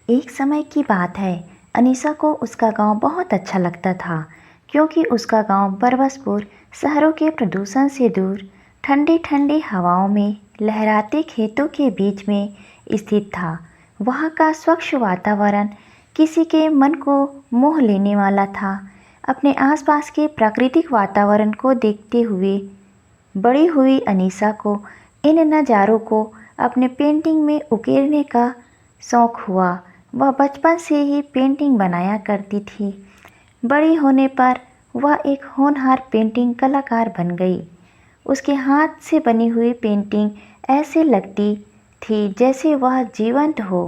एक समय की बात है। अनीसा को उसका गांव बहुत अच्छा लगता था, क्योंकि उसका गांव बरबसपुर शहरों के प्रदूषण से दूर ठंडी ठंडी हवाओं में लहराते खेतों के बीच में स्थित था। वहाँ का स्वच्छ वातावरण किसी के मन को मोह लेने वाला था। अपने आसपास के प्राकृतिक वातावरण को देखते हुए बड़ी हुई अनीसा को इन नज़ारों को अपने पेंटिंग में उकेरने का शौक हुआ। वह बचपन से ही पेंटिंग बनाया करती थी। बड़ी होने पर वह एक होनहार पेंटिंग कलाकार बन गई। उसके हाथ से बनी हुई पेंटिंग ऐसे लगती थी जैसे वह जीवंत हो।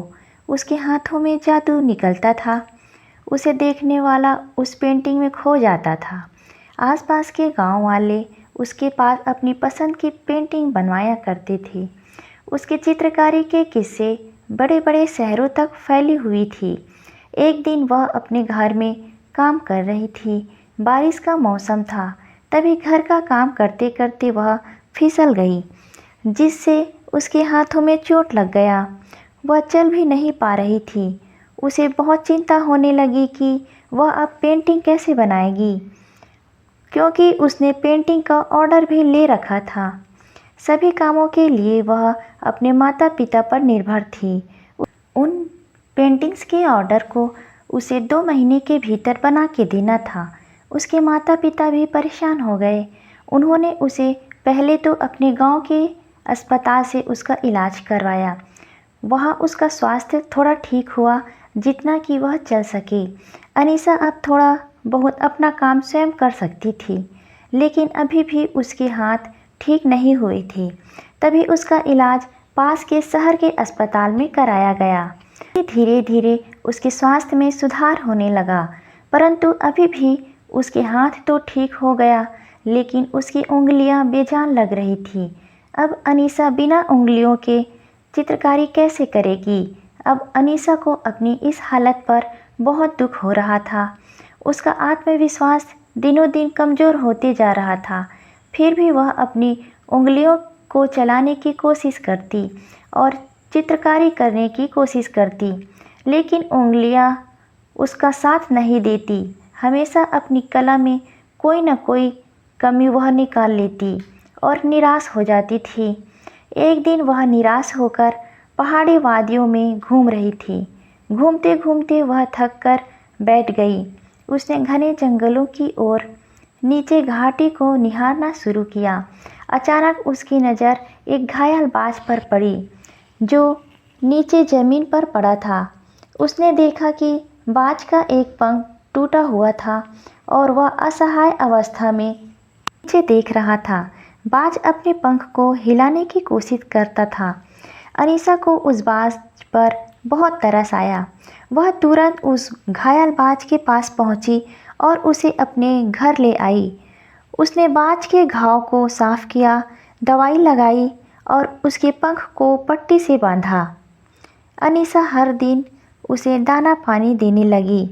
उसके हाथों में जादू निकलता था। उसे देखने वाला उस पेंटिंग में खो जाता था। आसपास के गांव वाले उसके पास अपनी पसंद की पेंटिंग बनवाया करते थे। उसके चित्रकारी के किस्से बड़े बड़े शहरों तक फैली हुई थी। एक दिन वह अपने घर में काम कर रही थी। बारिश का मौसम था। तभी घर का काम करते करते वह फिसल गई, जिससे उसके हाथों में चोट लग गया। वह चल भी नहीं पा रही थी। उसे बहुत चिंता होने लगी कि वह अब पेंटिंग कैसे बनाएगी, क्योंकि उसने पेंटिंग का ऑर्डर भी ले रखा था। सभी कामों के लिए वह अपने माता पिता पर निर्भर थी। उन पेंटिंग्स के ऑर्डर को उसे 2 महीने के भीतर बना के देना था। उसके माता पिता भी परेशान हो गए। उन्होंने उसे पहले तो अपने गांव के अस्पताल से उसका इलाज करवाया। वहाँ उसका स्वास्थ्य थोड़ा ठीक हुआ, जितना कि वह चल सके। अनीसा अब थोड़ा बहुत अपना काम स्वयं कर सकती थी, लेकिन अभी भी उसके हाथ ठीक नहीं हुए थे। तभी उसका इलाज पास के शहर के अस्पताल में कराया गया। धीरे धीरे उसके स्वास्थ्य में सुधार होने लगा, परंतु अभी भी उसके हाथ तो ठीक हो गया, लेकिन उसकी उंगलियां बेजान लग रही थी। अब अनीसा बिना उंगलियों के चित्रकारी कैसे करेगी। अब अनीसा को अपनी इस हालत पर बहुत दुख हो रहा था। उसका आत्मविश्वास दिनों दिन कमज़ोर होते जा रहा था। फिर भी वह अपनी उंगलियों को चलाने की कोशिश करती और चित्रकारी करने की कोशिश करती, लेकिन उंगलियां उसका साथ नहीं देती। हमेशा अपनी कला में कोई न कोई कमी वह निकाल लेती और निराश हो जाती थी। एक दिन वह निराश होकर पहाड़ी वादियों में घूम रही थी। घूमते घूमते वह थक कर बैठ गई। उसने घने जंगलों की ओर नीचे घाटी को निहारना शुरू किया। अचानक उसकी नज़र एक घायल बाज पर पड़ी, जो नीचे ज़मीन पर पड़ा था। उसने देखा कि बाज का एक पंख टूटा हुआ था और वह असहाय अवस्था में नीचे देख रहा था। बाज अपने पंख को हिलाने की कोशिश करता था। अनीसा को उस बाज पर बहुत तरस आया। वह तुरंत उस घायल बाज के पास पहुंची और उसे अपने घर ले आई। उसने बाज के घाव को साफ किया, दवाई लगाई और उसके पंख को पट्टी से बांधा। अनीसा हर दिन उसे दाना पानी देने लगी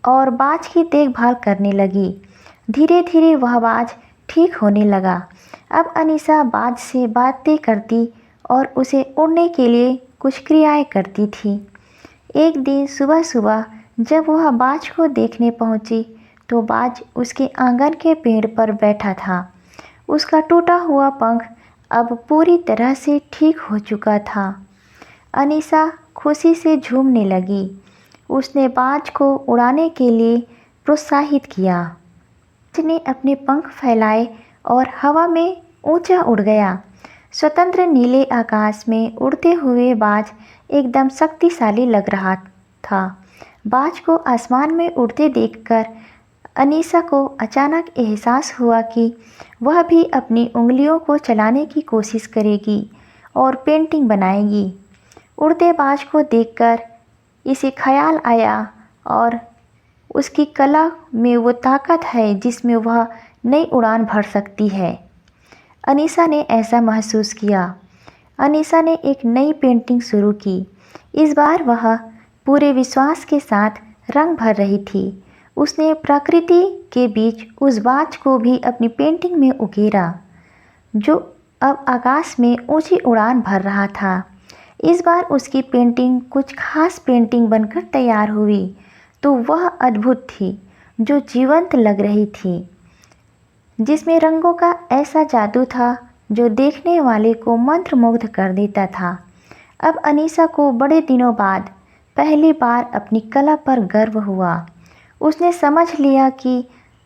और बाज की देखभाल करने लगी। धीरे धीरे वह बाज ठीक होने लगा। अब अनीसा बाज से बातें करती और उसे उड़ने के लिए कुछ क्रियाएं करती थी। एक दिन सुबह सुबह जब वह बाज को देखने पहुंची, तो बाज उसके आंगन के पेड़ पर बैठा था। उसका टूटा हुआ पंख अब पूरी तरह से ठीक हो चुका था। अनीसा खुशी से झूमने लगी। उसने बाज को उड़ाने के लिए प्रोत्साहित किया। बाज ने अपने पंख फैलाए और हवा में ऊंचा उड़ गया। स्वतंत्र नीले आकाश में उड़ते हुए बाज एकदम शक्तिशाली लग रहा था। बाज को आसमान में उड़ते देखकर अनीसा को अचानक एहसास हुआ कि वह भी अपनी उंगलियों को चलाने की कोशिश करेगी और पेंटिंग बनाएगी। उड़ते बाज को देखकर इसे ख्याल आया और उसकी कला में वो ताकत है जिसमें वह नई उड़ान भर सकती है। अनीसा ने ऐसा महसूस किया। अनीसा ने एक नई पेंटिंग शुरू की। इस बार वह पूरे विश्वास के साथ रंग भर रही थी। उसने प्रकृति के बीच उस बाज को भी अपनी पेंटिंग में उकेरा, जो अब आकाश में ऊंची उड़ान भर रहा था। इस बार उसकी पेंटिंग कुछ खास पेंटिंग बनकर तैयार हुई तो वह अद्भुत थी, जो जीवंत लग रही थी, जिसमें रंगों का ऐसा जादू था जो देखने वाले को मंत्रमुग्ध कर देता था। अब अनीसा को बड़े दिनों बाद पहली बार अपनी कला पर गर्व हुआ। उसने समझ लिया कि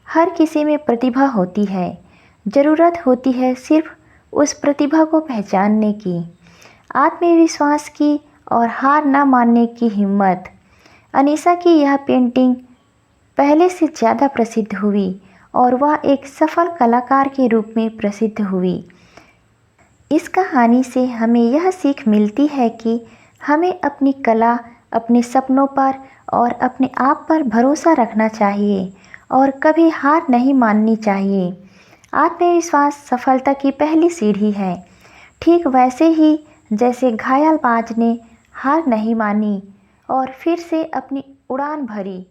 हर किसी में प्रतिभा होती है, ज़रूरत होती है सिर्फ उस प्रतिभा को पहचानने की, आत्मविश्वास की और हार न मानने की हिम्मत। अनीसा की यह पेंटिंग पहले से ज़्यादा प्रसिद्ध हुई और वह एक सफल कलाकार के रूप में प्रसिद्ध हुई। इस कहानी से हमें यह सीख मिलती है कि हमें अपनी कला, अपने सपनों पर और अपने आप पर भरोसा रखना चाहिए और कभी हार नहीं माननी चाहिए। आत्मविश्वास सफलता की पहली सीढ़ी है। ठीक वैसे ही जैसे घायल बाज ने हार नहीं मानी और फिर से अपनी उड़ान भरी।